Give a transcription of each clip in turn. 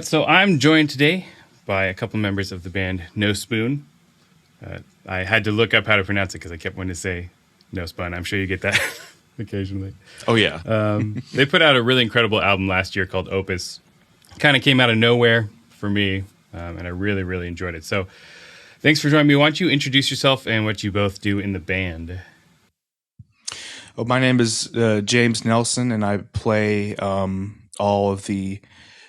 So I'm joined today by a couple members of the band Nospun. I had to look up how to pronounce it because I kept wanting to say Nospun. I'm sure you get that occasionally. Oh, yeah. They put out a really incredible album last year called Opus. Kind of came out of nowhere for me, and I really, really enjoyed it. So thanks for joining me. Why don't you introduce yourself and what you both do in the band? Oh, my name is James Nelson, and I play all of the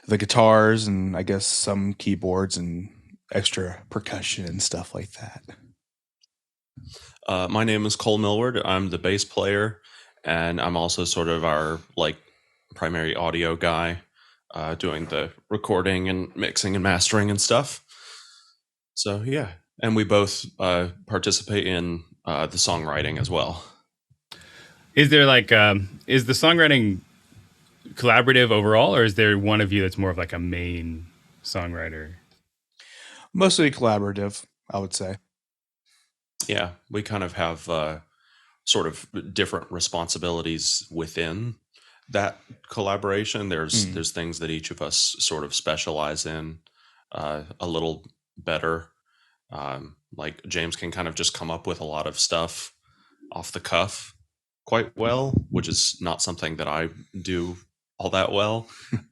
guitars and I guess some keyboards and extra percussion and stuff like that. My name is Cole Millward. I'm the bass player, and I'm also sort of our primary audio guy, doing the recording and mixing and mastering and stuff. So yeah, and we both participate in the songwriting as well. Is there is the songwriting collaborative overall, or is there one of you that's more of like a main songwriter? Mostly collaborative, I would say. Yeah, we kind of have sort of different responsibilities within that collaboration. There's things that each of us sort of specialize in a little better. Like James can kind of just come up with a lot of stuff off the cuff quite well, which is not something that I do all that well.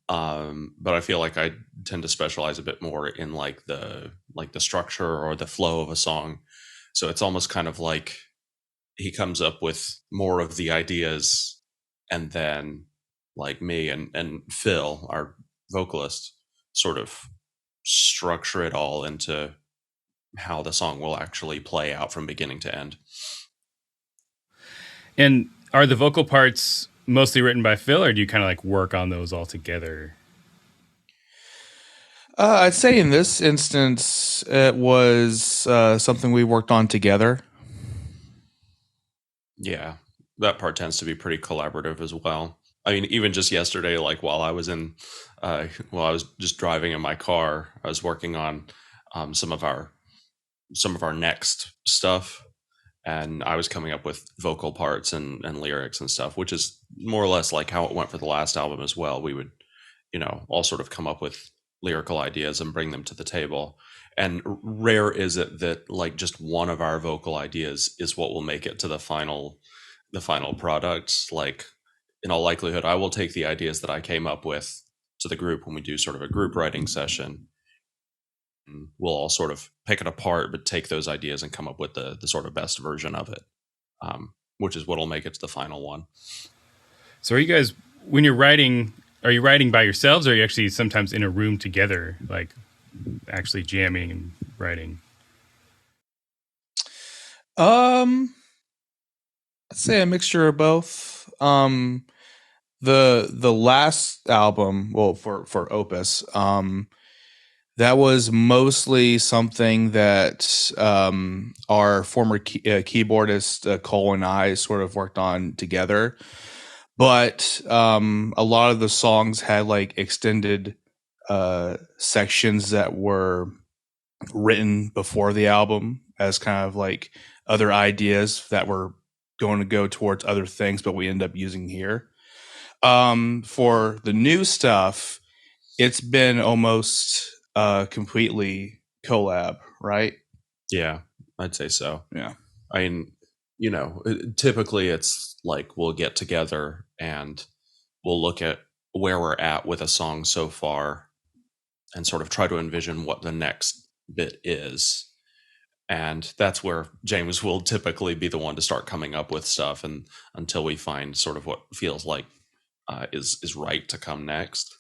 But I feel like I tend to specialize a bit more in like the structure or the flow of a song. So it's almost kind of like he comes up with more of the ideas, and then like me and Phil, our vocalist, sort of structure it all into how the song will actually play out from beginning to end. And are the vocal parts mostly written by Phil, or do you kind of like work on those all together? I'd say in this instance, it was something we worked on together. Yeah, that part tends to be pretty collaborative as well. I mean, even just yesterday, like while I was just driving in my car, I was working on some of our next stuff, and I was coming up with vocal parts and lyrics and stuff, which is more or less like how it went for the last album as well. We would, all sort of come up with lyrical ideas and bring them to the table. And rare is it that like just one of our vocal ideas is what will make it to the final product. Like in all likelihood, I will take the ideas that I came up with to the group when we do sort of a group writing session. And we'll all sort of pick it apart, but take those ideas and come up with the sort of best version of it, which is what will make it to the final one. So are you guys, when you're writing, are you writing by yourselves, or are you actually sometimes in a room together, like actually jamming and writing? I'd say a mixture of both. The last album, well, for Opus, that was mostly something that our former keyboardist Cole and I sort of worked on together. But a lot of the songs had like extended sections that were written before the album as kind of like other ideas that were going to go towards other things, but we end up using here. For the new stuff, it's been almost completely collab, right? Yeah, I'd say so. Yeah. I mean, typically it's like we'll get together and we'll look at where we're at with a song so far and sort of try to envision what the next bit is. And that's where James will typically be the one to start coming up with stuff, and until we find sort of what feels like is right to come next.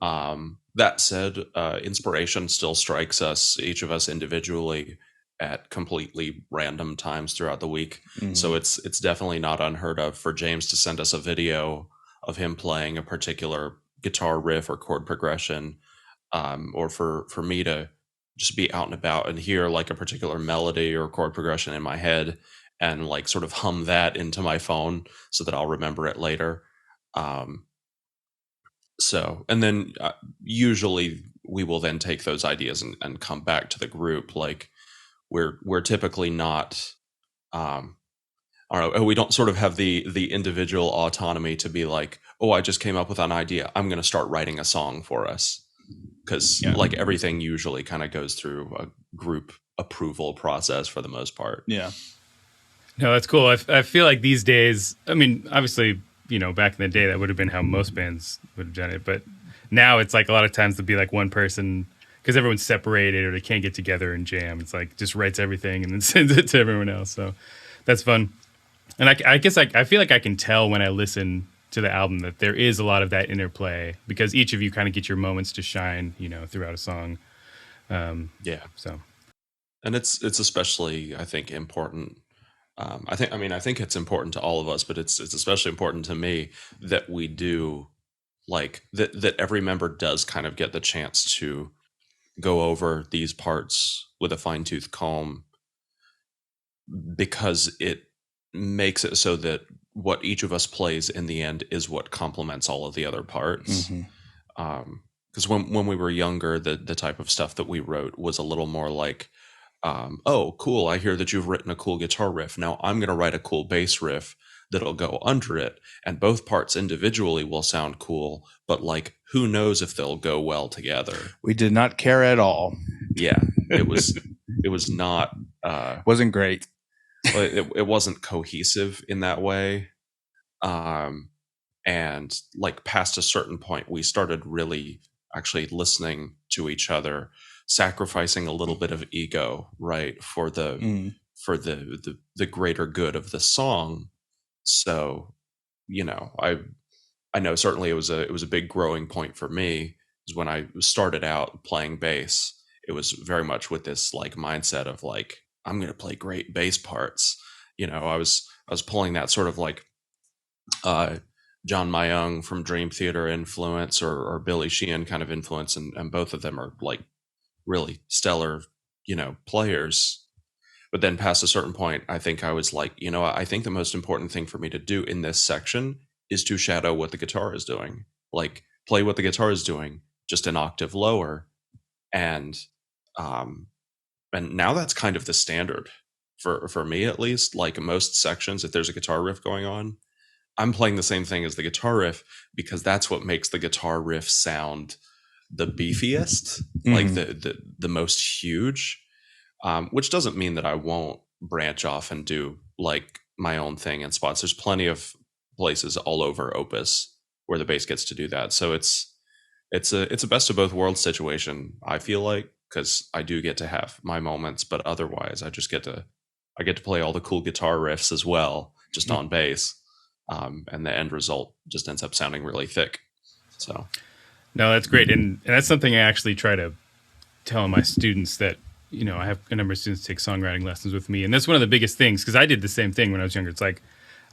That said, inspiration still strikes us, each of us individually, at completely random times throughout the week. Mm-hmm. So it's definitely not unheard of for James to send us a video of him playing a particular guitar riff or chord progression, or for me to just be out and about and hear like a particular melody or chord progression in my head and like sort of hum that into my phone so that I'll remember it later. So, and then usually we will then take those ideas and come back to the group. Like we're typically not, we don't sort of have the individual autonomy to be like, oh, I just came up with an idea, I'm going to start writing a song for us. because like everything usually kind of goes through a group approval process for the most part. Yeah. No, that's cool. I feel like these days, I mean, obviously, back in the day, that would have been how most bands would have done it. But now it's like a lot of times there'll be like one person, because everyone's separated or they can't get together and jam. It's like just writes everything and then sends it to everyone else. So that's fun. And I guess I feel like I can tell when I listen to the album that there is a lot of that interplay, because each of you kind of get your moments to shine, throughout a song. So, and it's especially, I think, important. I think it's important to all of us, but it's especially important to me that we do like that every member does kind of get the chance to go over these parts with a fine-tooth comb, because it makes it so that what each of us plays in the end is what complements all of the other parts. Because when we were younger, the type of stuff that we wrote was a little more like, oh, cool, I hear that you've written a cool guitar riff. Now I'm going to write a cool bass riff that'll go under it, and both parts individually will sound cool, but like, who knows if they'll go well together. We did not care at all. Yeah, it was not wasn't great. It wasn't cohesive in that way. And like past a certain point, we started really actually listening to each other, sacrificing a little bit of ego, right, for the greater good of the song. So, I know certainly it was a big growing point for me, is when I started out playing bass. It was very much with this like mindset of like, I'm going to play great bass parts. I was pulling that sort of like John Mayung from Dream Theater influence, or Billy Sheehan kind of influence, and both of them are like really stellar, players. But then past a certain point, I think I was like, I think the most important thing for me to do in this section is to shadow what the guitar is doing, like play what the guitar is doing, just an octave lower. And now that's kind of the standard for me, at least. Like most sections, if there's a guitar riff going on, I'm playing the same thing as the guitar riff, because that's what makes the guitar riff sound the beefiest, like the most huge. Which doesn't mean that I won't branch off and do like my own thing in spots. There's plenty of places all over Opus where the bass gets to do that. So it's a best of both worlds situation, I feel like, because I do get to have my moments, but otherwise I get to play all the cool guitar riffs as well, just on bass. And the end result just ends up sounding really thick. So no, that's great. And that's something I actually try to tell my students, that I have a number of students take songwriting lessons with me, and that's one of the biggest things, because I did the same thing when I was younger. It's like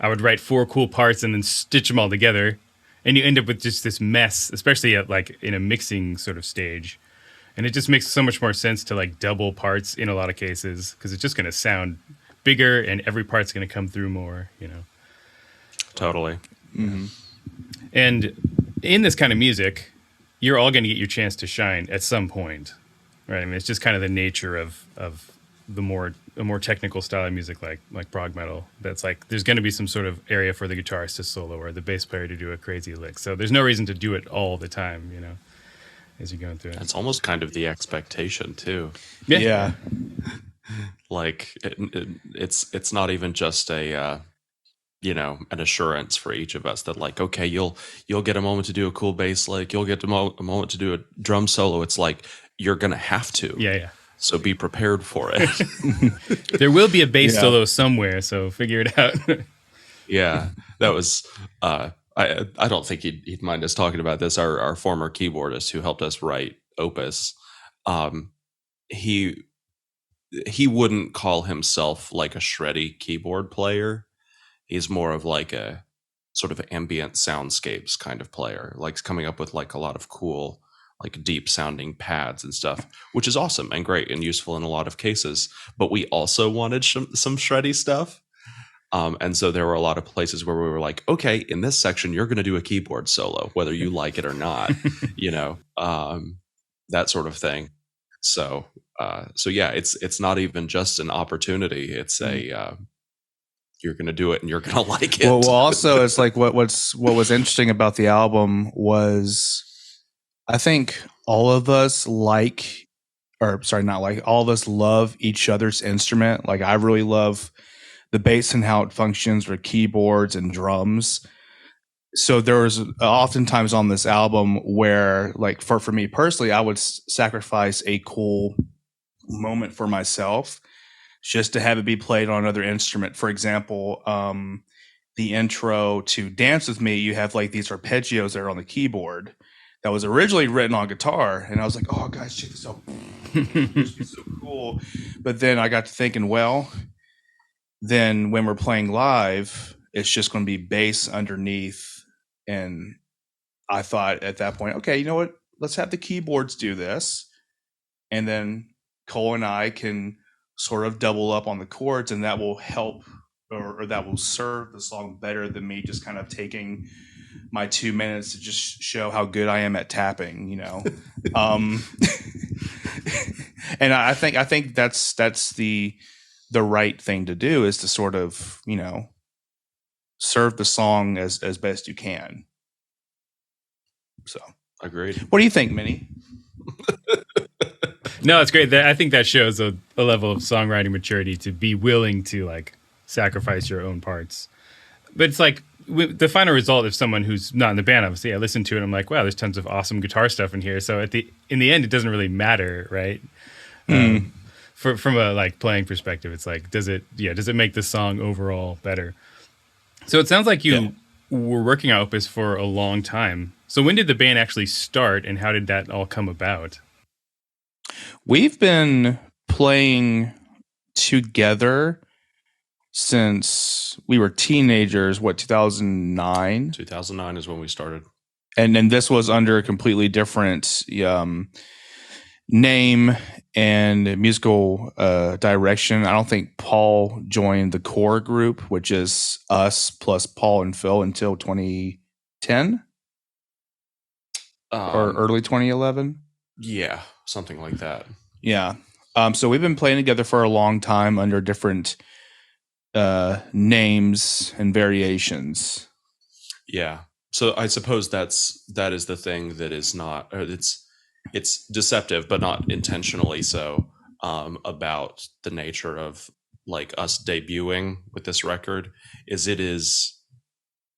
I would write 4 cool parts and then stitch them all together, and you end up with just this mess, especially at like in a mixing sort of stage. And it just makes so much more sense to like double parts in a lot of cases, because it's just going to sound bigger and every part's going to come through more, Totally. Mm-hmm. And in this kind of music, you're all going to get your chance to shine at some point. Right, I mean, it's just kind of the nature of a more technical style of music, like prog metal. That's like there's going to be some sort of area for the guitarist to solo or the bass player to do a crazy lick. So there's no reason to do it all the time, as you're going through it. That's almost kind of the expectation too. Yeah. Like it's not even just a an assurance for each of us that like, okay, you'll get a moment to do a cool bass lick, you'll get a moment to do a drum solo. It's like, you're gonna have to. Yeah. So be prepared for it. There will be a bass solo somewhere, so figure it out. Yeah, that was. I don't think he'd mind us talking about this. Our former keyboardist who helped us write Opus, he wouldn't call himself like a shreddy keyboard player. He's more of like a sort of ambient soundscapes kind of player, like coming up with like a lot of cool, like deep sounding pads and stuff, which is awesome and great and useful in a lot of cases. But we also wanted some shreddy stuff. And so there were a lot of places where we were like, okay, in this section, you're going to do a keyboard solo, whether you like it or not, that sort of thing. So yeah, it's not even just an opportunity. It's you're going to do it and you're going to like it. Well, also it's like what was interesting about the album was, I think all of us all of us love each other's instrument. Like, I really love the bass and how it functions with keyboards and drums. So there was oftentimes on this album where, like, for me personally, I would sacrifice a cool moment for myself just to have it be played on another instrument. For example, the intro to Dance With Me, you have like these arpeggios that are on the keyboard that was originally written on guitar. And I was like, oh, guys, check this out. This is so cool. But then I got to thinking, well, then when we're playing live, it's just going to be bass underneath. And I thought at that point, okay, you know what? Let's have the keyboards do this. And then Cole and I can sort of double up on the chords, and that will help or that will serve the song better than me just kind of taking my 2 minutes to just show how good I am at tapping, you know. And I think that's the right thing to do, is to sort of, you know, serve the song as best you can. So Agreed. What do you think, Minnie? No, it's great. I think that shows a level of songwriting maturity to be willing to like sacrifice your own parts. But it's like the final result of someone who's not in the band, obviously, I listen to it and I'm like, wow, there's tons of awesome guitar stuff in here. So in the end, it doesn't really matter, right? From a like playing perspective, it's like, does it make the song overall better? So it sounds like you were working on Opus for a long time. So when did the band actually start, and how did that all come about? We've been playing together since we were teenagers. 2009? 2009 is when we started. And then this was under a completely different name and musical direction. I don't think Paul joined the core group, which is us plus Paul and Phil, until 2010 or early 2011. Yeah, something like that. Yeah. So we've been playing together for a long time under different names and variations. Yeah. So I suppose that is the thing that is not, or it's deceptive, but not intentionally so, about the nature of like us debuting with this record. It is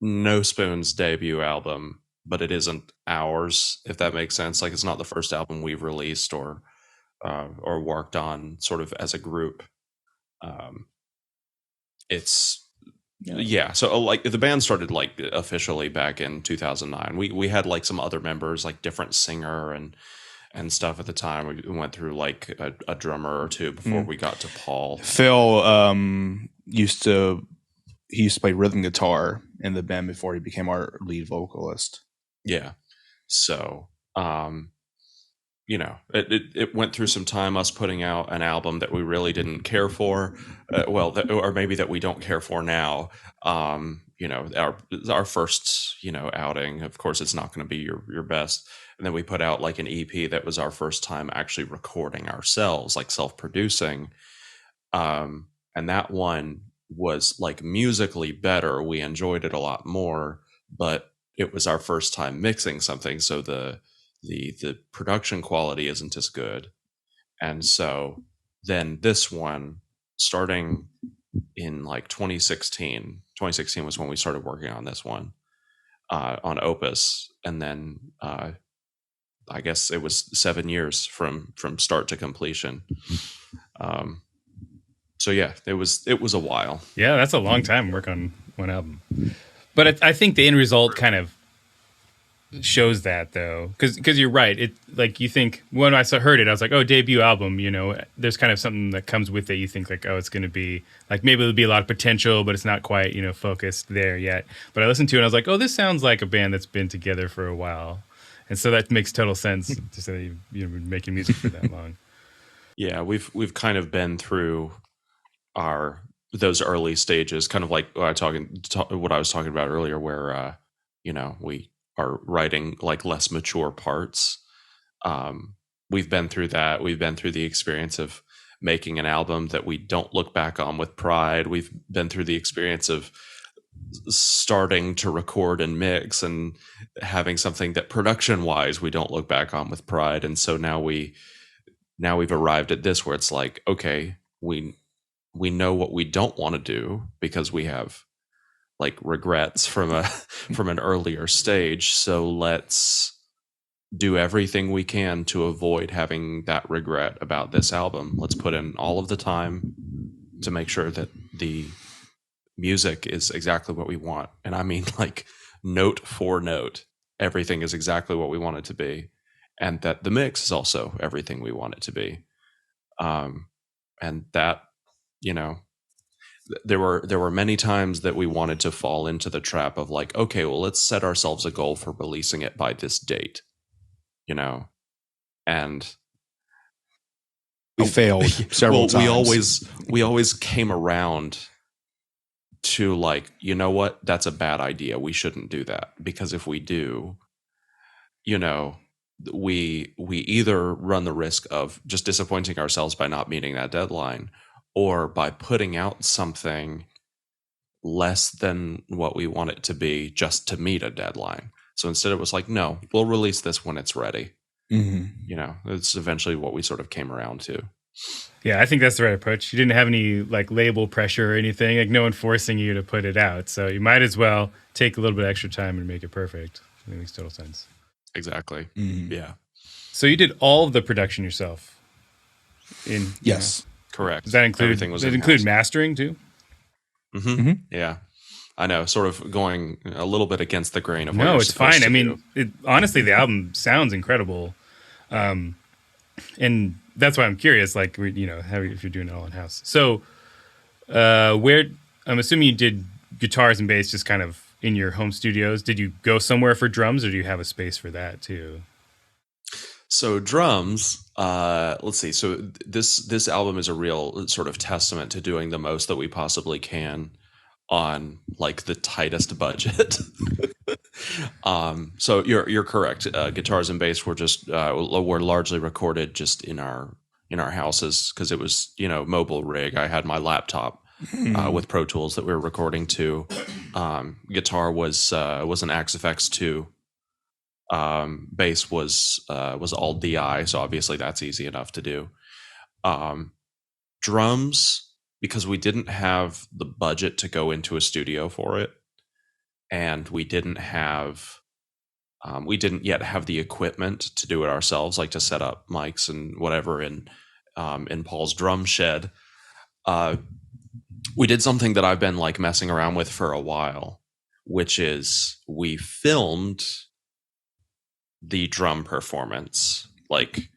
Nospun's debut album, but it isn't ours, if that makes sense. Like, it's not the first album we've released or worked on sort of as a group. So like the band started like officially back in 2009. We had like some other members, like different singer and stuff at the time. We went through like a drummer or two before we got to Paul. Phil used to play rhythm guitar in the band before he became our lead vocalist. Yeah. So, you know, it went through some time, us putting out an album that we really didn't care for, or maybe that we don't care for now. You know, our first, you know, outing, of course, it's not going to be your best. And then we put out like an EP that was our first time actually recording ourselves, like self-producing. And that one was like musically better. We enjoyed it a lot more, but it was our first time mixing something, so the production quality isn't as good. And so then this one, starting in like 2016 was when we started working on this one, on Opus. And then I guess it was 7 years from start to completion. So yeah, it was a while. Yeah, that's a long time to work on one album. But I think the end result kind of shows that, though, because you're right. It, like, you think when I heard it, I was like, oh, debut album. You know, there's kind of something that comes with it. You think like, oh, it's going to be like, maybe there'll be a lot of potential, but it's not quite, you know, focused there yet. But I listened to it and I was like, oh, this sounds like a band that's been together for a while, and so that makes total sense to say that you've been making music for that long. Yeah, we've kind of been through those early stages, kind of like what I was talking about earlier, where you know, we are writing like less mature parts. We've been through that. We've been through the experience of making an album that we don't look back on with pride. We've been through the experience of starting to record and mix and having something that production wise we don't look back on with pride. And so now we've arrived at this where it's like, okay, we know what we don't want to do because we have like regrets from from an earlier stage. So let's do everything we can to avoid having that regret about this album. Let's put in all of the time to make sure that the music is exactly what we want. And I mean, like, note for note, everything is exactly what we want it to be. And that the mix is also everything we want it to be. And that, you know, there were many times that we wanted to fall into the trap of like, okay, well, let's set ourselves a goal for releasing it by this date, you know, and we failed several times. We we always came around to like, you know what, that's a bad idea. We shouldn't do that, because if we do, you know, we either run the risk of just disappointing ourselves by not meeting that deadline, or by putting out something less than what we want it to be just to meet a deadline. So instead it was like, no, we'll release this when it's ready. Mm-hmm. You know, it's eventually what we sort of came around to. Yeah, I think that's the right approach. You didn't have any like label pressure or anything, like no one forcing you to put it out. So you might as well take a little bit extra time and make it perfect. I think it makes total sense. Exactly. Mm-hmm. Yeah. So you did all of the production yourself? Yes. Correct. Does that include everything? Was does it include mastering too? Mm-hmm. Mm-hmm. Yeah. I know, sort of going a little bit against the grain of what No, you're it's supposed fine. to I mean, do. honestly, the album sounds incredible. And that's why I'm curious, like, you know, if you're doing it all in house. So, where I'm assuming you did guitars and bass just kind of in your home studios. Did you go somewhere for drums, or do you have a space for that too? So drums, let's see. So this album is a real sort of testament to doing the most that we possibly can on like the tightest budget. So you're correct. Guitars and bass were largely recorded just in our houses, because it was, you know, mobile rig. I had my laptop with Pro Tools that we were recording to. Guitar was an Axe FX2. Bass was all DI, so obviously that's easy enough to do. Drums, because we didn't have the budget to go into a studio for it, and we didn't yet have the equipment to do it ourselves, like to set up mics and whatever in Paul's drum shed. We did something that I've been like messing around with for a while, which is we filmed the drum performance. Like,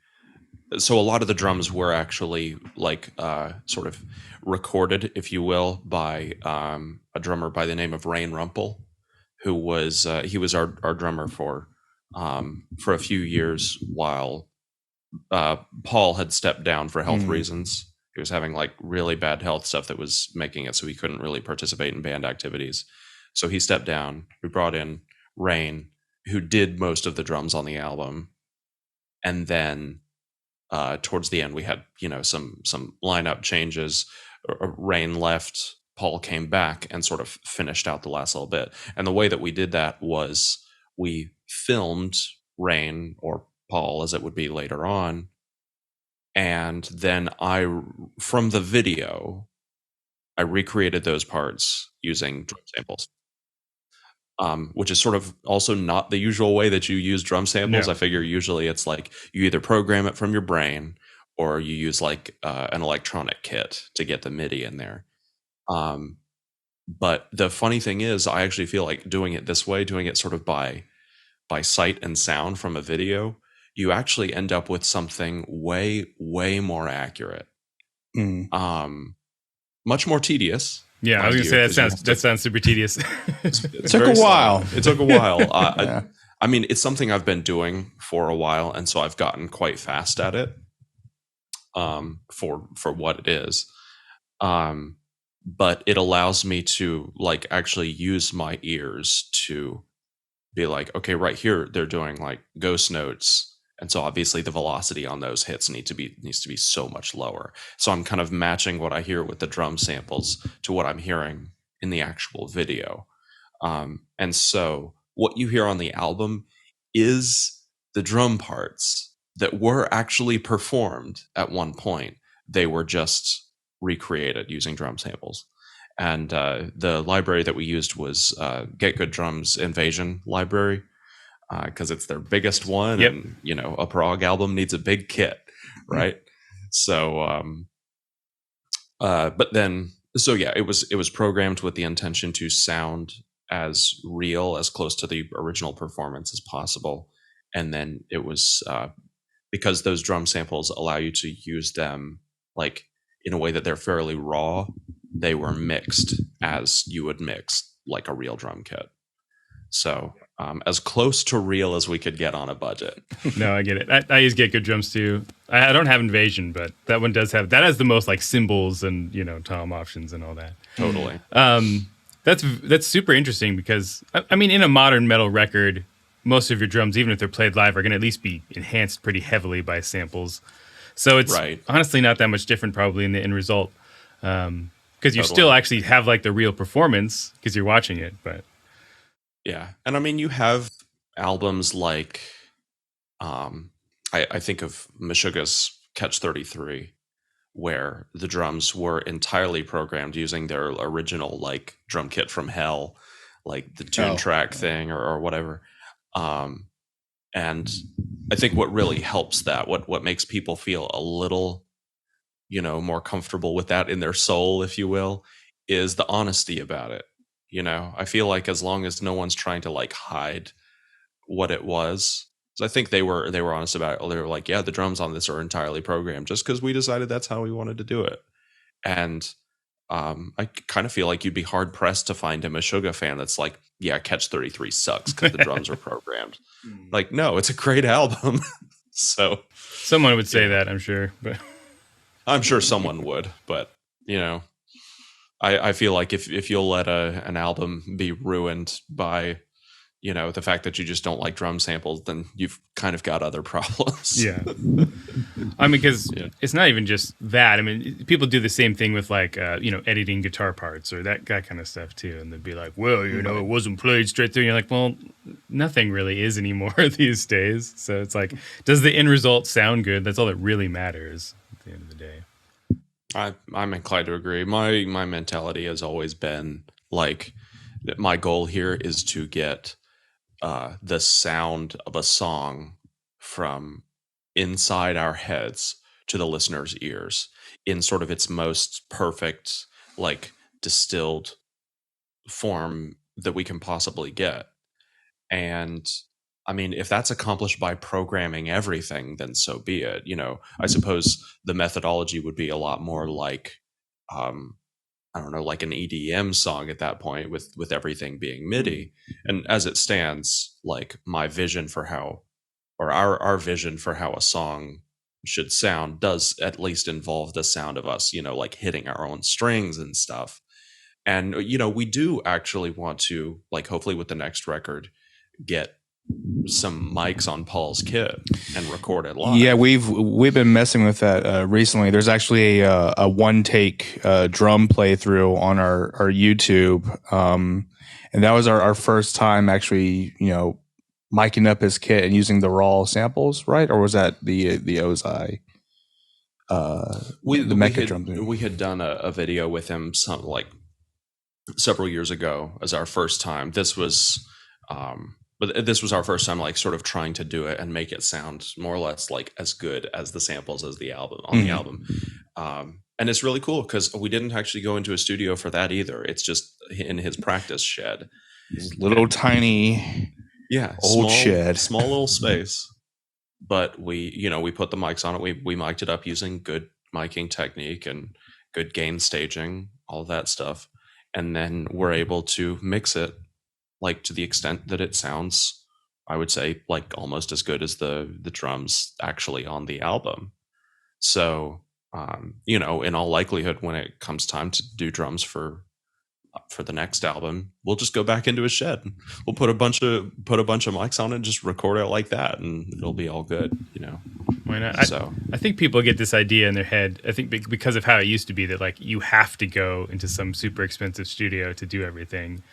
so a lot of the drums were actually like sort of recorded, if you will, by a drummer by the name of Rain Rumpel, who was he was our drummer for a few years while Paul had stepped down for health reasons. He was having like really bad health stuff that was making it so he couldn't really participate in band activities. So he stepped down. We brought in Rain, who did most of the drums on the album, and then towards the end we had, you know, some lineup changes. Rain left, Paul came back and sort of finished out the last little bit. And the way that we did that was we filmed Rain, or Paul as it would be later on, and then from the video I recreated those parts using drum samples. Which is sort of also not the usual way that you use drum samples. No. I figure usually it's like you either program it from your brain or you use like an electronic kit to get the MIDI in there. But the funny thing is, I actually feel like doing it this way, doing it sort of by sight and sound from a video, you actually end up with something way, way more accurate. Much more tedious. Yeah, I was gonna say that sounds super tedious. It took a while. It took a while. Yeah. I mean, it's something I've been doing for a while, and so I've gotten quite fast at it. For what it is, but it allows me to like actually use my ears to be like, okay, right here they're doing like ghost notes, and so obviously the velocity on those hits needs to be so much lower. So I'm kind of matching what I hear with the drum samples to what I'm hearing in the actual video. And so what you hear on the album is the drum parts that were actually performed at one point. They were just recreated using drum samples. And the library that we used was Get Good Drums Invasion library, because it's their biggest one. Yep. And, a prog album needs a big kit, right? So, but then, so yeah, it was programmed with the intention to sound as real, as close to the original performance as possible. And then it was because those drum samples allow you to use them like in a way that they're fairly raw. They were mixed as you would mix like a real drum kit. So as close to real as we could get on a budget. No, I get it. I use Get Good Drums too. I don't have Invasion, but that one does have, that has the most like cymbals and, tom options and all that. Totally. That's super interesting because, I mean, in a modern metal record, most of your drums, even if they're played live, are going to at least be enhanced pretty heavily by samples. So it's honestly not that much different probably in the end result. Because you still actually have like the real performance because you're watching it. But yeah. And I mean, you have albums like, I think of Meshuggah's Catch 33, where the drums were entirely programmed using their original like drum kit from hell, like the tune track thing or whatever. And I think what really helps that, what makes people feel a little, more comfortable with that in their soul, if you will, is the honesty about it. I feel like as long as no one's trying to like hide what it was, so I think they were honest about it. They were like, yeah, the drums on this are entirely programmed just because we decided that's how we wanted to do it. And I kind of feel like you'd be hard pressed to find a Meshuggah fan that's like, yeah, Catch 33 sucks because the drums are programmed. Like, no, it's a great album. So someone would say that, I'm sure. But I'm sure someone would. But I feel like if you'll let an album be ruined by the fact that you just don't like drum samples, then you've kind of got other problems. Yeah. I mean, because it's not even just that. I mean, people do the same thing with like, editing guitar parts or that kind of stuff too. And they'd be like, well, it wasn't played straight through. And you're like, well, nothing really is anymore these days. So it's like, does the end result sound good? That's all that really matters at the end of the day. I'm inclined to agree. My mentality has always been like, my goal here is to get the sound of a song from inside our heads to the listener's ears in sort of its most perfect, like distilled form that we can possibly get. And I mean, if that's accomplished by programming everything, then so be it. I suppose the methodology would be a lot more like, I don't know, like an EDM song at that point with everything being MIDI. And as it stands, like my vision for how, or our vision for how a song should sound does at least involve the sound of us, like hitting our own strings and stuff. And, we do actually want to, like, hopefully with the next record, get some mics on Paul's kit and record it live. Yeah, we've been messing with that recently. There's actually a one take drum playthrough on our YouTube, and that was our first time actually, miking up his kit and using the raw samples, right? Or was that the Ozai? The Mecha drum thing? We had done a video with him several years ago as our first time. This was but this was our first time like sort of trying to do it and make it sound more or less like as good as the samples as the album on the album. And it's really cool because we didn't actually go into a studio for that either. It's just in his practice shed. Little tiny old shed. Small little space. But we put the mics on it. We mic'd it up using good miking technique and good gain staging, all of that stuff. And then we're able to mix it like to the extent that it sounds, I would say, like almost as good as the drums actually on the album. So, in all likelihood, when it comes time to do drums for for the next album, we'll just go back into a shed. We'll put a bunch of mics on it and just record it like that, and it'll be all good, you know. Why not? So I think people get this idea in their head. I think because of how it used to be that like you have to go into some super expensive studio to do everything.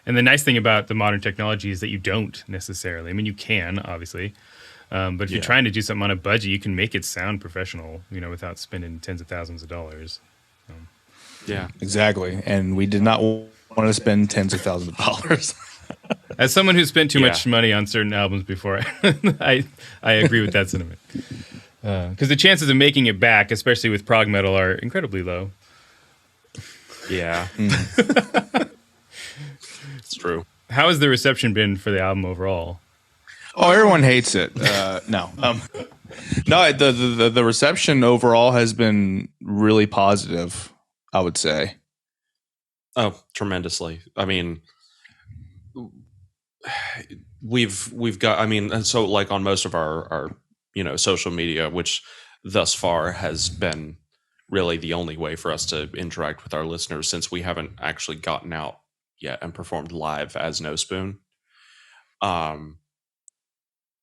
And the nice thing about the modern technology is that you don't necessarily. I mean, you can obviously, but if you're trying to do something on a budget, you can make it sound professional, you know, without spending tens of thousands of dollars. yeah, Exactly. And we did not want to spend tens of thousands of dollars. As someone who's spent too Yeah. much money on certain albums before, I agree with that sentiment. Because the chances of making it back, especially with prog metal, are incredibly low. yeah, it's true. How has the reception been for the album overall? Oh, everyone hates it. No, no. The reception overall has been really positive, I would say. Oh, tremendously. I mean, we've got. I mean, and so like on most of our you know social media, which thus far has been really the only way for us to interact with our listeners, since we haven't actually gotten out yet and performed live as Nospun.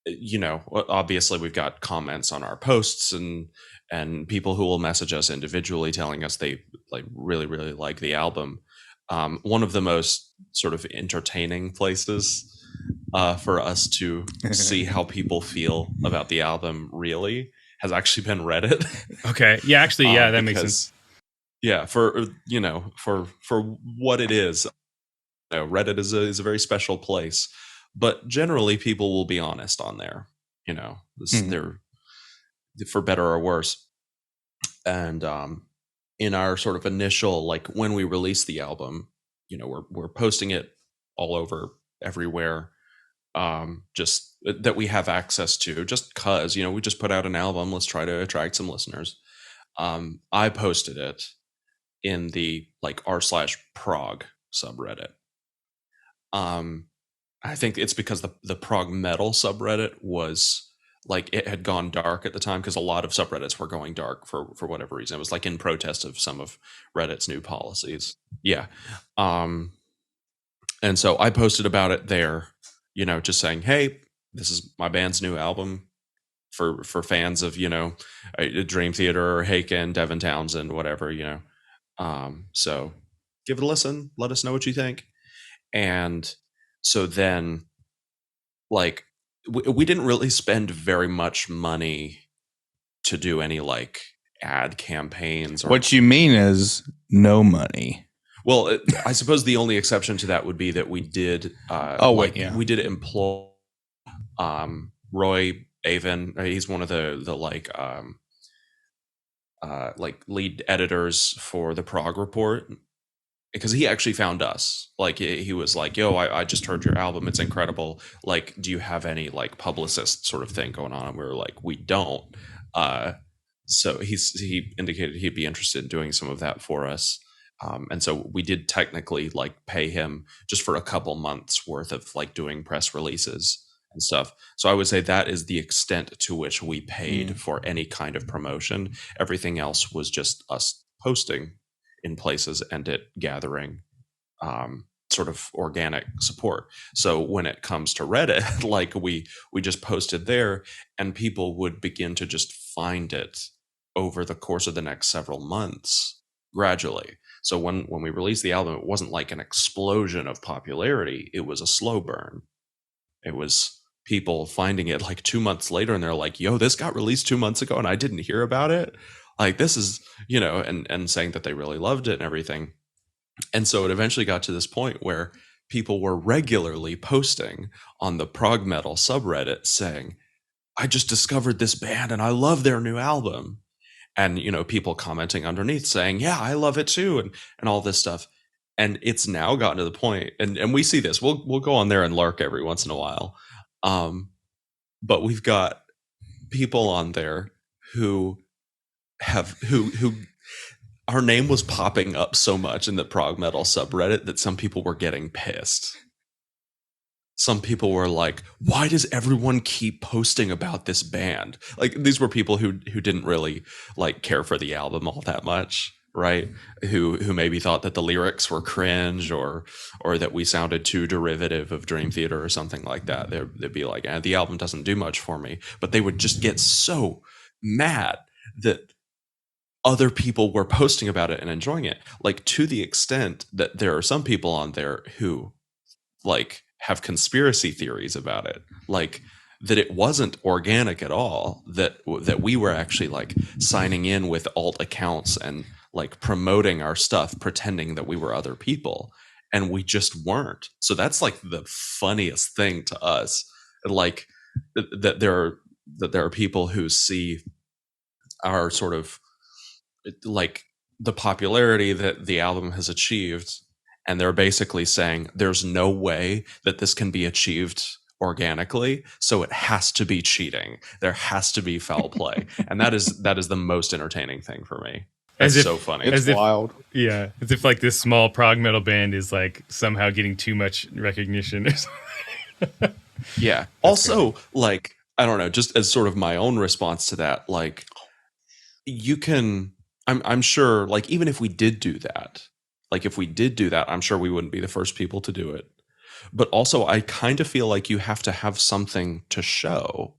You know, obviously we've got comments on our posts and people who will message us individually telling us they like really like the album. One of the most sort of entertaining places for us to see how people feel about the album really has actually been Reddit. Okay. Yeah, actually, yeah, that makes Because, sense. Yeah, for you know, for what it is, you know, Reddit is a very special place. But generally, people will be honest on there. You know, they're for better or worse. And in our sort of initial, like when we release the album, you know, we're posting it all over everywhere, just that we have access to, just cause, you know, we just put out an album, let's try to attract some listeners. I posted it in the like r/prog subreddit. I think it's because the prog metal subreddit was like, it had gone dark at the time, because a lot of subreddits were going dark for whatever reason. It was like in protest of some of Reddit's new policies. Yeah. And so I posted about it there, you know, just saying, hey, this is my band's new album for fans of, you know, Dream Theater or Haken, Devin Townsend, whatever, you know. So give it a listen. Let us know what you think. And so then, like, we didn't really spend very much money to do any like ad campaigns. Or, What you mean is no money. well, I suppose the only exception to that would be that we did. We did employ Roy Avon. He's one of the like lead editors for the Prog Report, because he actually found us. Like he was like, yo, I just heard your album, it's incredible, like, do you have any like publicist sort of thing going on? And we were like, we don't. So he indicated he'd be interested in doing some of that for us. And so we did technically like pay him just for a couple months worth of like doing press releases and stuff. So I would say that is the extent to which we paid for any kind of promotion. Everything else was just us posting in places and it gathering sort of organic support. So when it comes to Reddit, like we just posted there, and people would begin to just find it over the course of the next several months gradually. So when we released the album, it wasn't like an explosion of popularity. It was a slow burn. It was people finding it like 2 months later, and they're like, yo, this got released 2 months ago and I didn't hear about it. Like, this is, you know, and saying that they really loved it and everything. And so it eventually got to this point where people were regularly posting on the prog metal subreddit saying, I just discovered this band and I love their new album. And, you know, people commenting underneath saying, yeah, I love it too. And all this stuff. And it's now gotten to the point, and we see this, we'll go on there and lurk every once in a while. But we've got people on there who our name was popping up so much in the prog metal subreddit that some people were getting pissed. Some people were like, why does everyone keep posting about this band? Like, these were people who didn't really like care for the album all that much. right? Who maybe thought that the lyrics were cringe or that we sounded too derivative of Dream Theater or something like that. They'd be like, the album doesn't do much for me. But they would just get so mad that other people were posting about it and enjoying it, like to the extent that there are some people on there who like have conspiracy theories about it, like that it wasn't organic at all, that we were actually like signing in with alt accounts and like promoting our stuff pretending that we were other people, and we just weren't. So that's like the funniest thing to us, like that there are people who see our sort of like the popularity that the album has achieved, and they're basically saying there's no way that this can be achieved organically, so it has to be cheating, there has to be foul play. And that is the most entertaining thing for me. That's so funny. It's wild. Yeah, as if like this small prog metal band is like somehow getting too much recognition or something. Yeah. Also, like, I don't know, just as sort of my own response to that, like, you can, I'm sure, like, even if we did do that, I'm sure we wouldn't be the first people to do it. But also, I kind of feel like you have to have something to show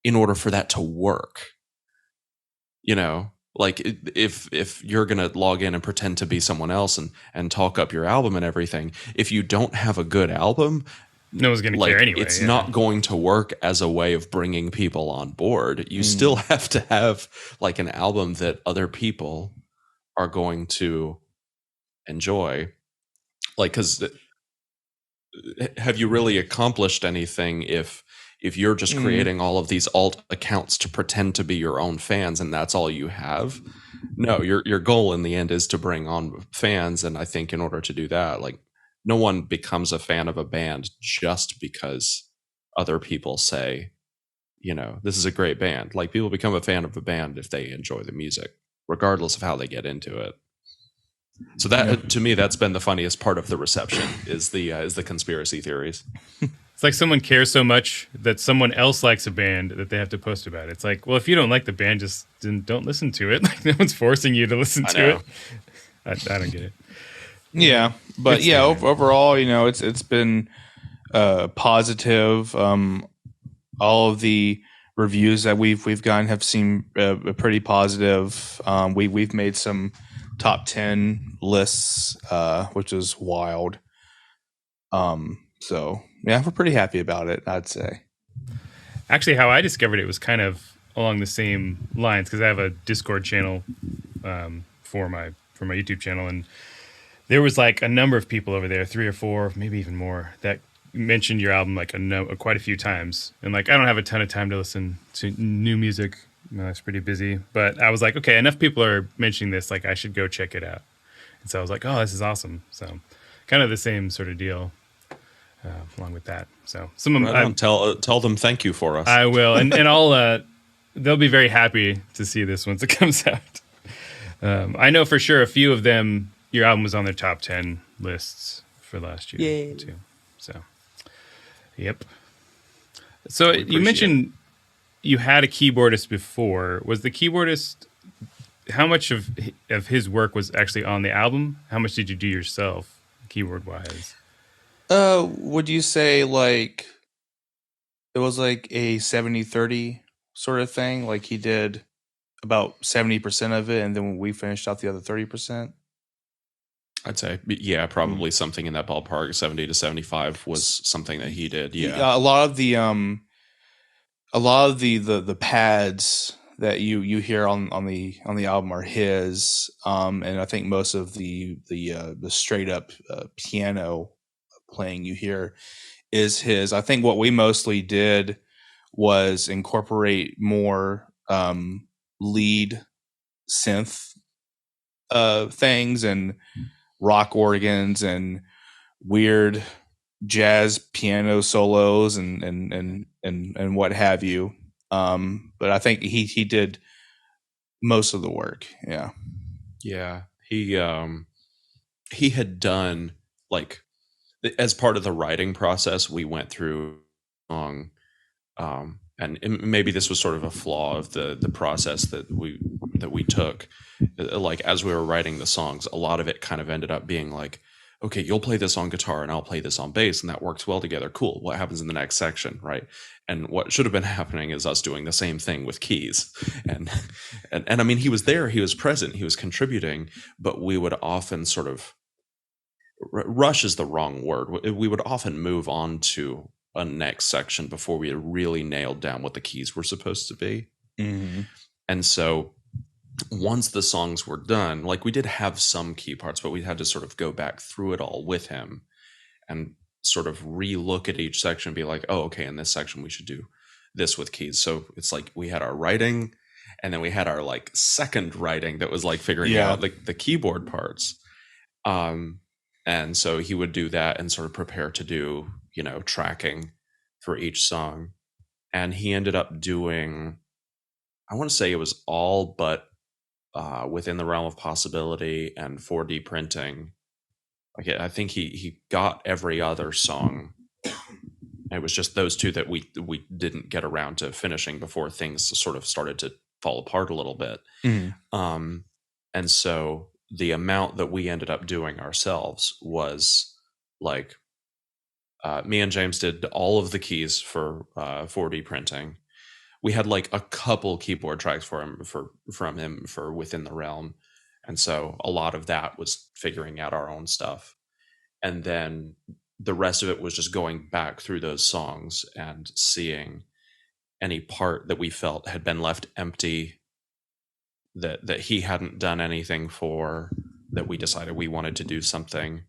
in order for that to work. You know, like if you're going to log in and pretend to be someone else and talk up your album and everything, if you don't have a good album, no one's going to care anyway. It's not going to work as a way of bringing people on board. You still have to have like an album that other people are going to enjoy. Like, because have you really accomplished anything if you're just creating all of these alt accounts to pretend to be your own fans and that's all you have? No, your goal in the end is to bring on fans. And I think in order to do that, like, no one becomes a fan of a band just because other people say, you know, this is a great band. Like, people become a fan of a band if they enjoy the music, regardless of how they get into it. So that, to me, that's been the funniest part of the reception is the conspiracy theories. It's like someone cares so much that someone else likes a band that they have to post about it. It's like, well, if you don't like the band, just don't listen to it. Like, no one's forcing you to listen to it. I don't get it. Yeah, but it's overall, you know, it's been positive. All of the reviews that we've gotten have seemed pretty positive. We've made some top 10 lists, which is wild. So yeah, we're pretty happy about it, I'd say. Actually, how I discovered it was kind of along the same lines, because I have a Discord channel for my YouTube channel, and there was like a number of people over there, 3 or 4, maybe even more, that mentioned your album like quite a few times. And like, I don't have a ton of time to listen to new music. I was pretty busy, but I was like, okay, enough people are mentioning this, like I should go check it out. And so I was like, oh, this is awesome. So kind of the same sort of deal along with that. So some of them, tell them thank you for us. I will, and I'll they'll be very happy to see this once it comes out. I know for sure a few of them, your album was on their top 10 lists for last year too. So, yep. So you mentioned you had a keyboardist before. Was the keyboardist, how much of his work was actually on the album? How much did you do yourself, keyboard wise? Would you say like it was like a 70-30 sort of thing? Like he did about 70% of it, and then we finished out the other 30%? I'd say, yeah, probably something in that ballpark. 70 to 75 was something that he did. Yeah, a lot of the pads that you hear on the album are his, and I think most of the straight up piano playing you hear is his. I think what we mostly did was incorporate more lead synth things and rock organs and weird jazz piano solos and what have you. But I think he did most of the work. Yeah. Yeah. He had done, like, as part of the writing process, we went through and maybe this was sort of a flaw of the process that we that we took, like as we were writing the songs, a lot of it kind of ended up being like, okay, you'll play this on guitar and I'll play this on bass, and that works well together. Cool. What happens in the next section, right? And what should have been happening is us doing the same thing with keys. And I mean, he was there, he was present, he was contributing, but we would often sort of rush is the wrong word. We would often move on to a next section before we had really nailed down what the keys were supposed to be. Mm-hmm. And so once the songs were done, like we did have some key parts, but we had to sort of go back through it all with him and sort of re-look at each section and be like, oh, okay, in this section we should do this with keys. So it's like we had our writing, and then we had our like second writing that was like figuring out like the keyboard parts. And so he would do that and sort of prepare to do, tracking for each song. And he ended up doing, I want to say it was all but within the realm of possibility and 4D printing. Like I think he got every other song. It was just those two that we didn't get around to finishing before things sort of started to fall apart a little bit. Mm-hmm. And so the amount that we ended up doing ourselves was like me and James did all of the keys for 4D printing. We had like a couple keyboard tracks from him for Within the Realm, and so a lot of that was figuring out our own stuff, and then the rest of it was just going back through those songs and seeing any part that we felt had been left empty, that he hadn't done anything for, that we decided we wanted to do something.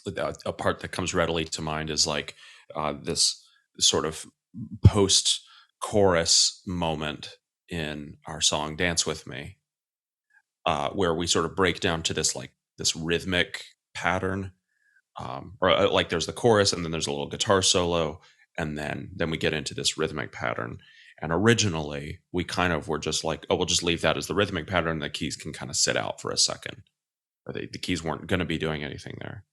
A part that comes readily to mind is like this sort of post chorus moment in our song Dance With Me, where we sort of break down to this rhythmic pattern, or like there's the chorus and then there's a little guitar solo, and then we get into this rhythmic pattern. And originally we kind of were just like, oh, we'll just leave that as the rhythmic pattern, the keys can kind of sit out for a second, or the keys weren't going to be doing anything there.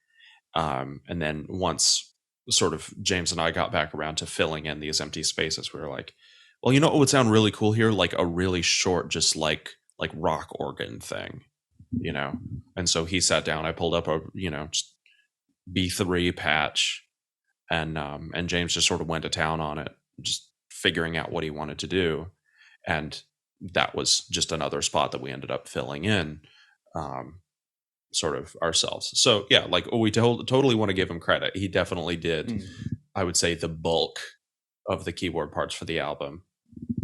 And then once sort of James and I got back around to filling in these empty spaces, we were like, well, you know what would sound really cool here? Like a really short, just like rock organ thing, And so he sat down, I pulled up a, just B3 patch, and James just sort of went to town on it, just figuring out what he wanted to do. And that was just another spot that we ended up filling in, sort of ourselves. So yeah, like we totally want to give him credit. He definitely did, I would say, the bulk of the keyboard parts for the album.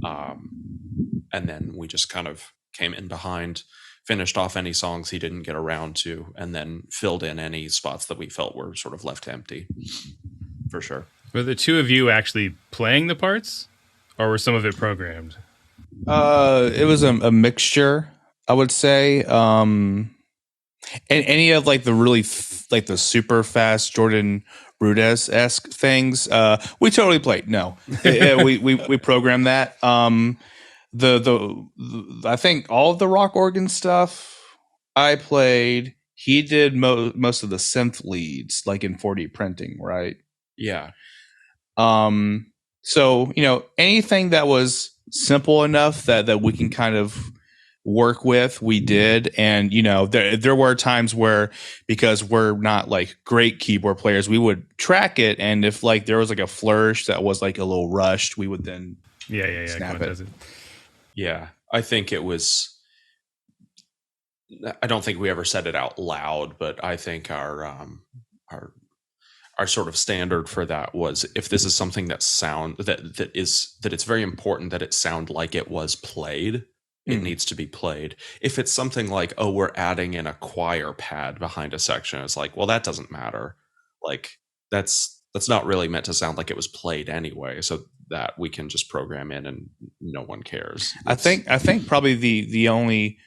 And then we just kind of came in behind, finished off any songs he didn't get around to, and then filled in any spots that we felt were sort of left empty, for sure. Were the two of you actually playing the parts, or were some of it programmed? It was a mixture, I would say. And any of like the really like the super fast Jordan Rudess-esque things, we totally played. No, we programmed that. The I think all of the rock organ stuff I played. He did most of the synth leads, like in 4D printing, right? Yeah. So anything that was simple enough that we can kind of work with, we did. And there were times where, because we're not like great keyboard players, we would track it, and if like there was like a flourish that was like a little rushed, we would then snap it. Yeah, I think it was, I don't think we ever said it out loud, but I think our sort of standard for that was, if this is something that it's very important that it sound like it was played, it needs to be played. If it's something like, oh, we're adding in a choir pad behind a section, it's like, well, that doesn't matter. Like that's not really meant to sound like it was played anyway, so that we can just program in and no one cares. I think probably the only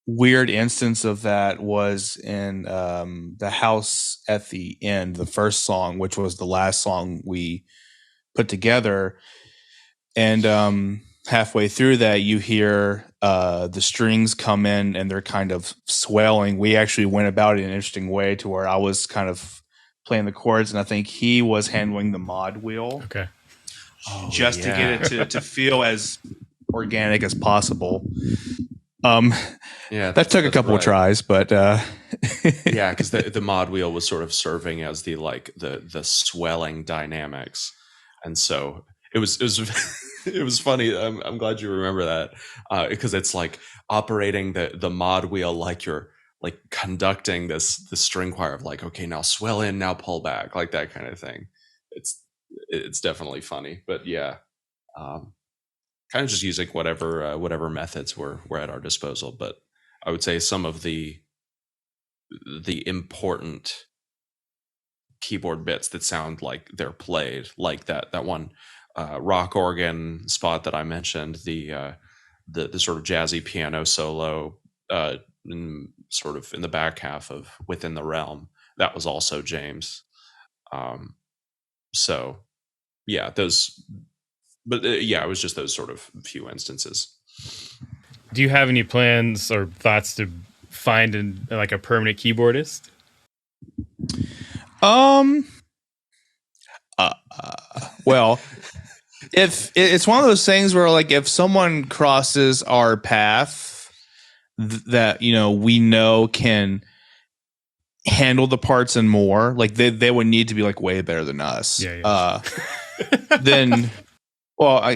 weird instance of that was in the house at the end, the first song, which was the last song we put together. And halfway through that, you hear the strings come in and they're kind of swelling. We actually went about it in an interesting way, to where I was kind of playing the chords, and I think he was handling the mod wheel. Okay. To get it to feel as organic as possible. Yeah, that took a couple of tries, but yeah, because the mod wheel was sort of serving as the swelling dynamics, and so it was it was funny. I'm glad you remember that, because it's like operating the mod wheel like you're like conducting the string choir of like, okay, now swell in, now pull back, like that kind of thing. It's definitely funny, but yeah, kind of just using whatever methods were at our disposal. But I would say some of the important keyboard bits that sound like they're played, like that one rock organ spot that I mentioned, the sort of jazzy piano solo, sort of in the back half of Within the Realm. That was also James. So yeah, those. But yeah, it was just those sort of few instances. Do you have any plans or thoughts to find like a permanent keyboardist? Well, if it's one of those things where like if someone crosses our path that we know can handle the parts and more, like they would need to be like way better than us. Yeah. Then, well, I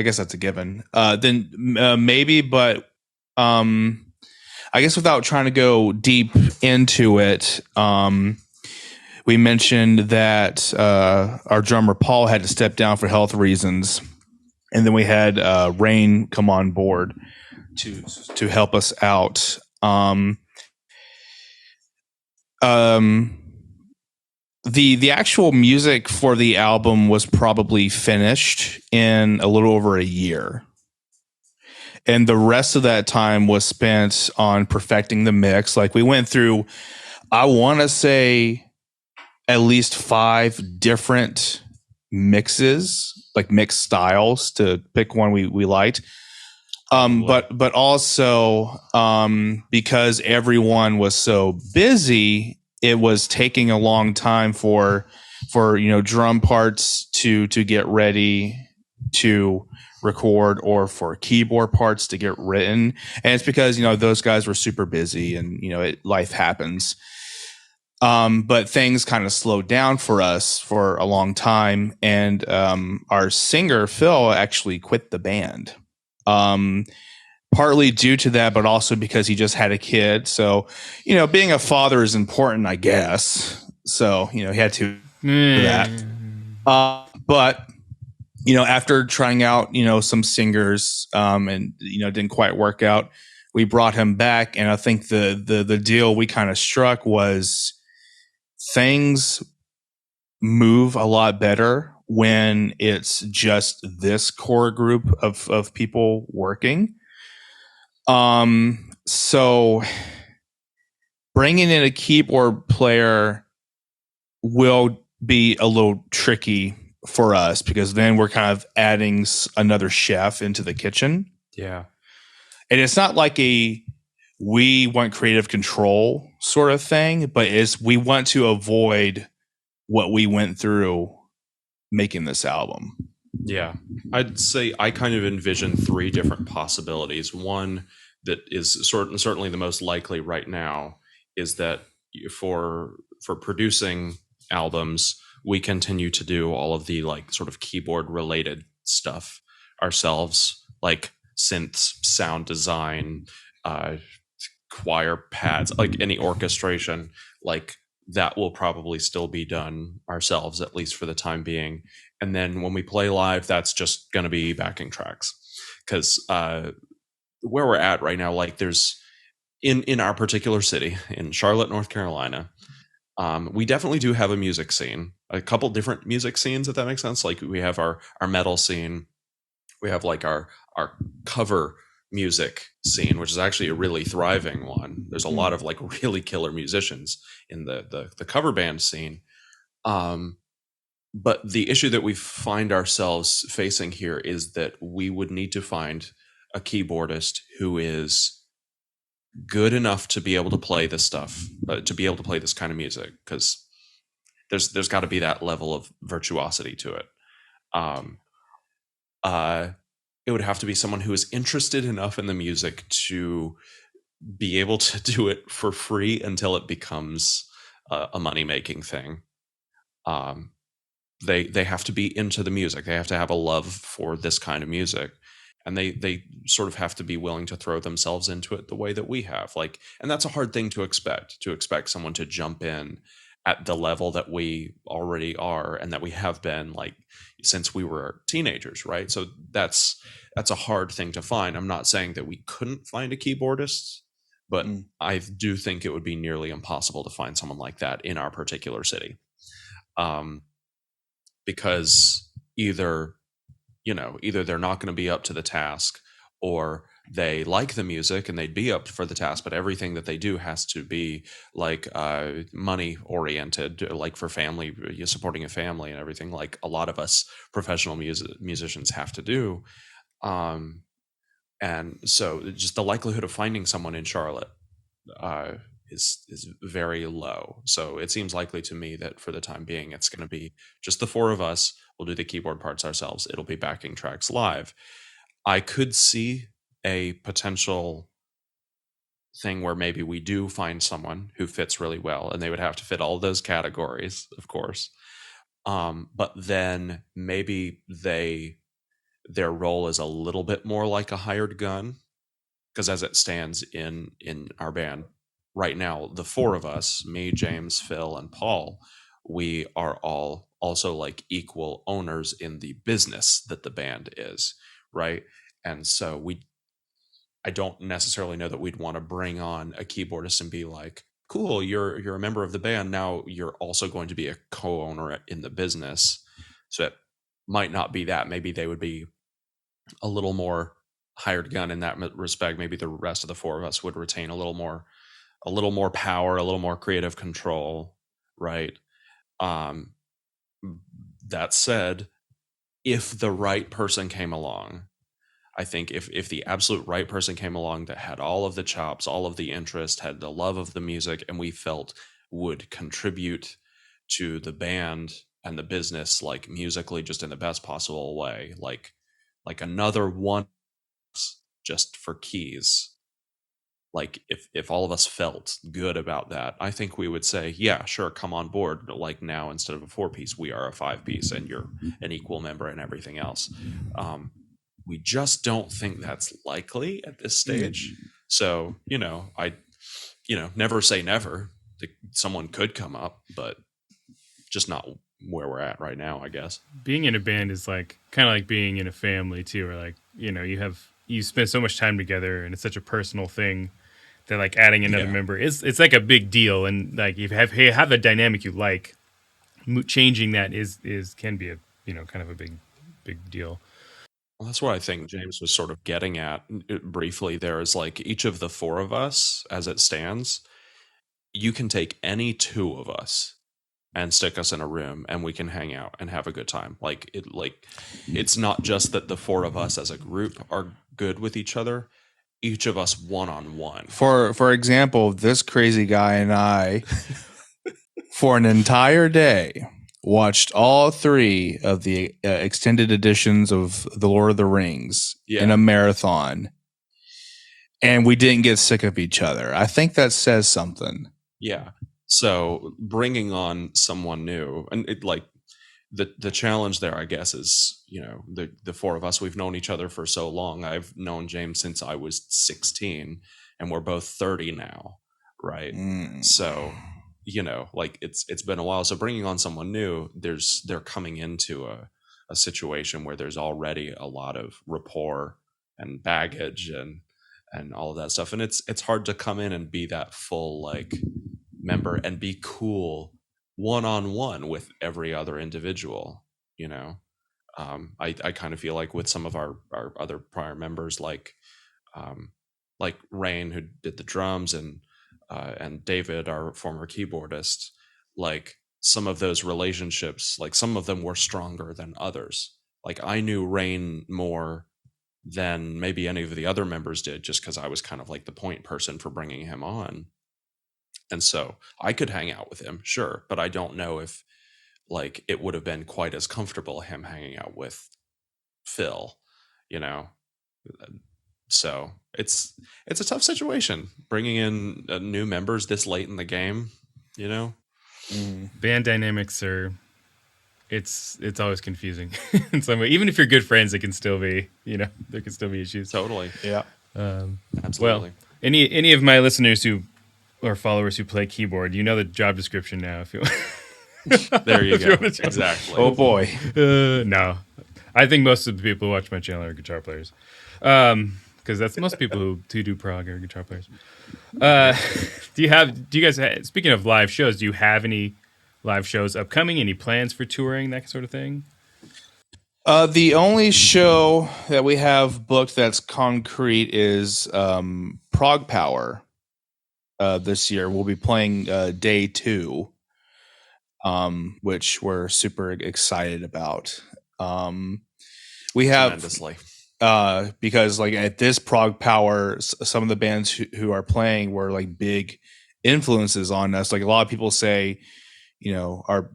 guess that's a given. Then maybe, but I guess without trying to go deep into it, we mentioned that our drummer Paul had to step down for health reasons, and then we had Rain come on board to help us out. The actual music for the album was probably finished in a little over a year. And the rest of that time was spent on perfecting the mix. Like we went through, I want to say, at least 5 different mixes, like mix styles, to pick one we liked. But also because everyone was so busy, it was taking a long time for drum parts to get ready to record, or for keyboard parts to get written. And it's because those guys were super busy, and life happens. But things kind of slowed down for us for a long time, and our singer Phil actually quit the band. Partly due to that, but also because he just had a kid. So, being a father is important, I guess. So, he had to do that. But, after trying out, some singers, and, didn't quite work out, we brought him back. And I think the deal we kind of struck was things move a lot better when it's just this core group of people working. So bringing in a keyboard player will be a little tricky for us, because then we're kind of adding another chef into the kitchen. Yeah. And it's not like we want creative control sort of thing, but we want to avoid what we went through making this album. Yeah. I'd say I kind of envision 3 different possibilities. One that is certainly the most likely right now is that for producing albums, we continue to do all of the like sort of keyboard related stuff ourselves, like synths, sound design, choir pads, like any orchestration, like that will probably still be done ourselves, at least for the time being. And then when we play live, that's just going to be backing tracks, because where we're at right now, like there's in our particular city in Charlotte, North Carolina, we definitely do have a music scene, a couple different music scenes, if that makes sense. Like we have our metal scene, we have like our cover music scene, which is actually a really thriving one. There's a lot of like really killer musicians in the cover band scene. But the issue that we find ourselves facing here is that we would need to find a keyboardist who is good enough to be able to play this stuff, to be able to play this kind of music, because there's got to be that level of virtuosity to it. it would have to be someone who is interested enough in the music to be able to do it for free until it becomes a money-making thing. They have to be into the music. They have to have a love for this kind of music, and they sort of have to be willing to throw themselves into it the way that we have. Like, and that's a hard thing to expect someone to jump in at the level that we already are and that we have been, like, since we were teenagers, right? So that's a hard thing to find. I'm not saying that we couldn't find a keyboardist, but I do think it would be nearly impossible to find someone like that in our particular city. Because either they're not going to be up to the task, or they like the music and they'd be up for the task, but everything that they do has to be like money oriented, like for family, supporting a family and everything, like a lot of us professional musicians have to do. And so just the likelihood of finding someone in Charlotte is very low. So it seems likely to me that for the time being, it's going to be just the four of us. We'll do the keyboard parts ourselves. It'll be backing tracks live. I could see a potential thing where maybe we do find someone who fits really well, and they would have to fit all those categories, of course. But then maybe their role is a little bit more like a hired gun, because as it stands in our band right now, the four of us, me, James, Phil, and Paul, we are all also like equal owners in the business that the band is, right? And so I don't necessarily know that we'd want to bring on a keyboardist and be like, cool, you're a member of the band, now you're also going to be a co-owner in the business. So it might not be that. Maybe they would be a little more hired gun in that respect. Maybe the rest of the four of us would retain a little more power, a little more creative control, right? That said, if the right person came along, I think if the absolute right person came along that had all of the chops, all of the interest, had the love of the music, and we felt would contribute to the band and the business, like musically, just in the best possible way, like another one just for keys, like if all of us felt good about that, I think we would say, yeah, sure, come on board. But like now, instead of a 4-piece, we are a 5-piece, and you're an equal member and everything else. We just don't think that's likely at this stage. So I never say never. Someone could come up, but just not where we're at right now, I guess. Being in a band is like kind of like being in a family too, or like you spend so much time together, and it's such a personal thing that like adding another member it's like a big deal. And like if you have a dynamic you like, changing that is can be a kind of a big deal. Well, that's what I think James was sort of getting at briefly there, is like each of the four of us, as it stands, you can take any two of us and stick us in a room and we can hang out and have a good time. It's not just that the four of us as a group are good with each other. Each of us one-on-one. For example, this crazy guy and I, for an entire day, watched all 3 of the extended editions of The Lord of the Rings in a marathon, and we didn't get sick of each other. I think that says something. Yeah. So bringing on someone new, and the challenge there, I guess, is the four of us, we've known each other for so long. I've known James since I was 16, and we're both 30 now, right? So it's been a while. So bringing on someone new, they're coming into a situation where there's already a lot of rapport and baggage and all of that stuff, and it's hard to come in and be that full like member and be cool one-on-one with every other individual. I kind of feel like with some of our other prior members, like Rain, who did the drums, and David, our former keyboardist, like some of those relationships, like some of them were stronger than others. Like I knew Rain more than maybe any of the other members did, just because I was kind of like the point person for bringing him on. And so I could hang out with him, sure, but I don't know if like it would have been quite as comfortable him hanging out with Phil, So it's a tough situation bringing in new members this late in the game. Band dynamics are it's always confusing in some way. Even if you're good friends, it can still be there can still be issues. Totally. Yeah. Absolutely. Well, any of my listeners or followers who play keyboard, you know the job description now. If you there you go. You Exactly. Oh boy. No, I think most of the people who watch my channel are guitar players, because that's most people who do prog are guitar players. Do you guys speaking of live shows, do you have any live shows upcoming? Any plans for touring, that sort of thing? The only show that we have booked that's concrete is Prog Power. This year we'll be playing day 2, which we're super excited about. We have tremendously. Because like at this Prog Power, some of the bands who are playing were like big influences on us. Like a lot of people say, our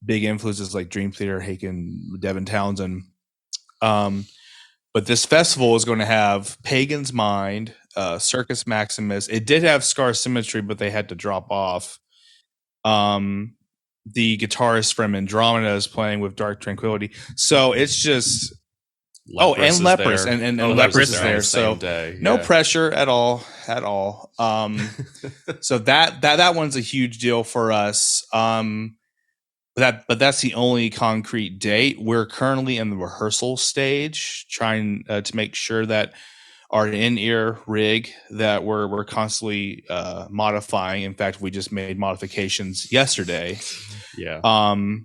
big influences like Dream Theater, Haken, Devin Townsend. But this festival is going to have Pagan's Mind, Circus Maximus. It did have Scar Symmetry, but they had to drop off. The guitarist from Andromeda is playing with Dark Tranquility. So it's just and Leprous and Leprous is there. So no pressure at all. So that one's a huge deal for us. But that's the only concrete date. We're currently in the rehearsal stage, trying to make sure that our in-ear rig that we're constantly modifying. In fact, we just made modifications yesterday. Yeah.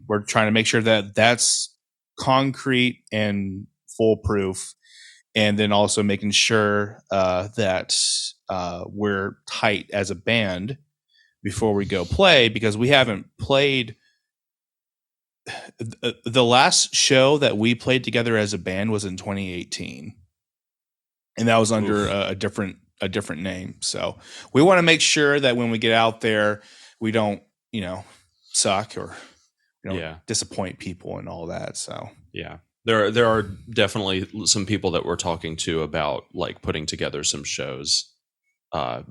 We're trying to make sure that that's concrete and foolproof, and then also making sure that we're tight as a band before we go play, because we haven't played. The last show that we played together as a band was in 2018, and that was under a different name. So we want to make sure that when we get out there, we don't suck or disappoint people and all that. So yeah, there are definitely some people that we're talking to about like putting together some shows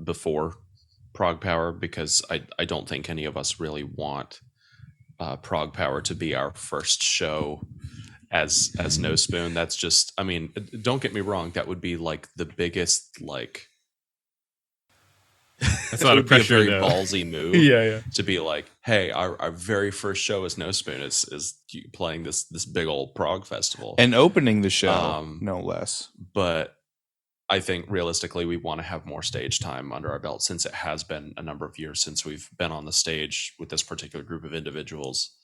before Prog Power, because I don't think any of us really want Prog Power to be our first show as Nospun. That's just, I mean, don't get me wrong, that would be like the biggest like that's a lot of pressure, a very ballsy move. yeah To be like, hey, our very first show as Nospun is playing this big old prog festival and opening the show, no less. But I think realistically we want to have more stage time under our belt, since it has been a number of years since we've been on the stage with this particular group of individuals.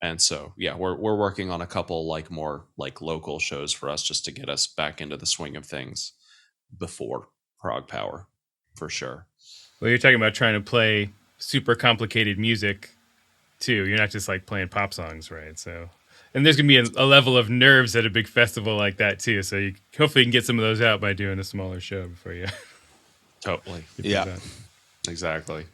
And so, yeah, we're working on a couple like more like local shows for us, just to get us back into the swing of things before Prog Power, for sure. Well, you're talking about trying to play super complicated music too. You're not just like playing pop songs, right? So, and there's gonna be a level of nerves at a big festival like that too. So hopefully you can get some of those out by doing a smaller show before you. Totally. Yeah. Exactly.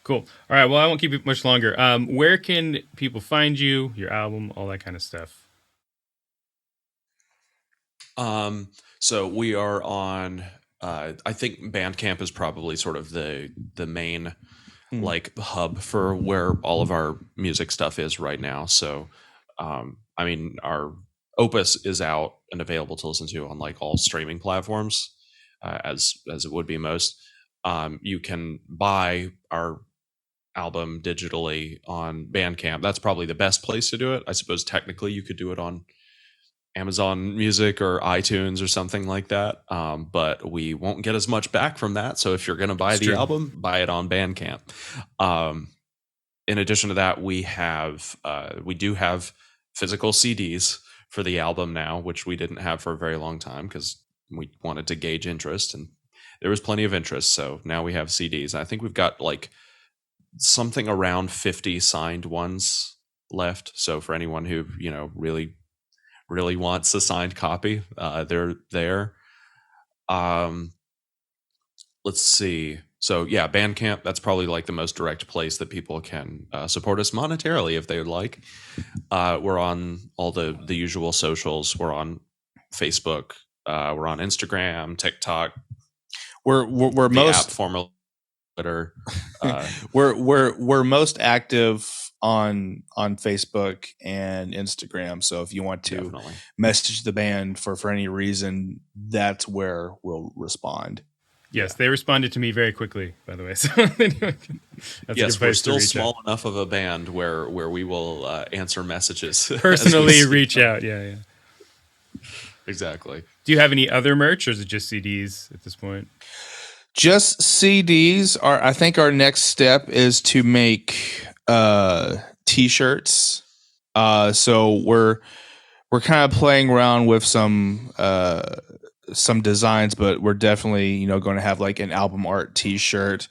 Cool. All right. Well, I won't keep it much longer. Where can people find you, your album, all that kind of stuff? So we are on. I think Bandcamp is probably sort of the main like hub for where all of our music stuff is right now. So, I mean, our Opus is out and available to listen to on like all streaming platforms, as it would be most. You can buy our album digitally on Bandcamp. That's probably the best place to do it. I suppose technically you could do it on Amazon Music or iTunes or something like that, but we won't get as much back from that. So if you're going to buy the album, buy it on Bandcamp. In addition to that, we do have physical CDs for the album now, which we didn't have for a very long time because we wanted to gauge interest, and there was plenty of interest. So now we have CDs. I think we've got like something around 50 signed ones left. So for anyone who, really wants a signed copy, they're there. Let's see. So yeah, Bandcamp, that's probably like the most direct place that people can support us monetarily if they would like. We're on all the usual socials. We're on Facebook, We're on Instagram, TikTok, We're the most app formerly Twitter. we're most active on Facebook and Instagram. So if you want to Definitely. message the band for any reason, that's where we'll respond. Yes, they responded to me very quickly, by the way. So that's a good Yes, place we're to still reach small out. enough of a band where we will answer messages as we Personally see reach them. out. Yeah. Exactly. Do you have any other merch, or is it just CDs at this point? Just CDs are. I think our next step is to make t-shirts. So we're kind of playing around with some designs, but we're definitely going to have like an album art t-shirt.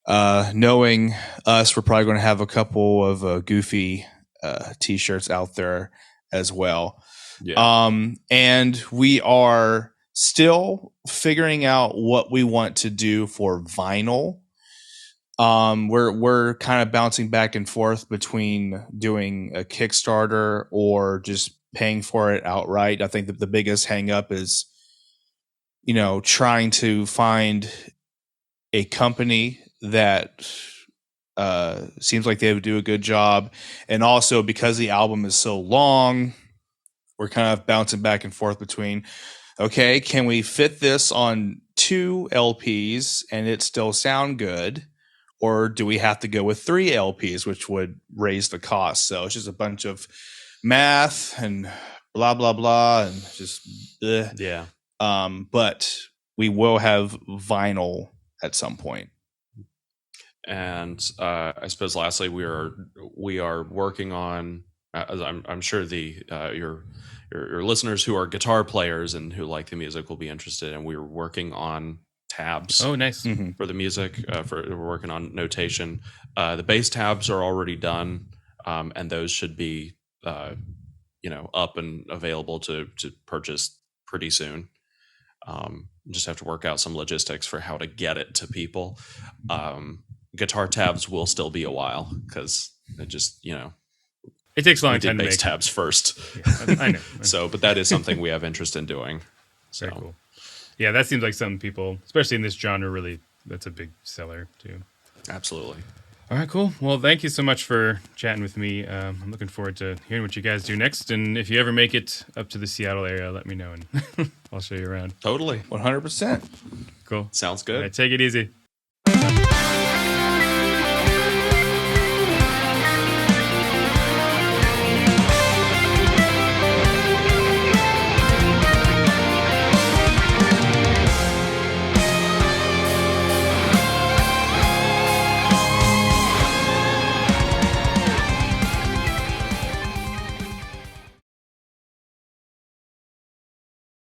Knowing us, we're probably going to have a couple of goofy t-shirts out there as well. Yeah. And we are still figuring out what we want to do for vinyl. We're kind of bouncing back and forth between doing a Kickstarter or just paying for it outright. I think that the biggest hang up is, trying to find a company that seems like they would do a good job. And also because the album is so long, we're kind of bouncing back and forth between, okay, can we fit this on 2 LPs and it still sound good? Or do we have to go with 3 LPs, which would raise the cost? So it's just a bunch of math and blah, blah, blah. And just, Yeah. but we will have vinyl at some point. And I suppose lastly, we are working on. I'm sure your listeners who are guitar players and who like the music will be interested. And we're working on tabs. Oh, nice. For the music. We're working on notation. The bass tabs are already done, and those should be up and available to purchase pretty soon. Just have to work out some logistics for how to get it to people. Guitar tabs will still be a while because it just It takes a long we time did to bass make. tabs first. Yeah, I know. So, but that is something we have interest in doing. So Very cool. Yeah, that seems like some people, especially in this genre, really, that's a big seller too. absolutely. All right, cool. Well, thank you so much for chatting with me. I'm looking forward to hearing what you guys do next. And if you ever make it up to the Seattle area, let me know and I'll show you around. Totally. 100%. Cool. Sounds good. All right, take it easy.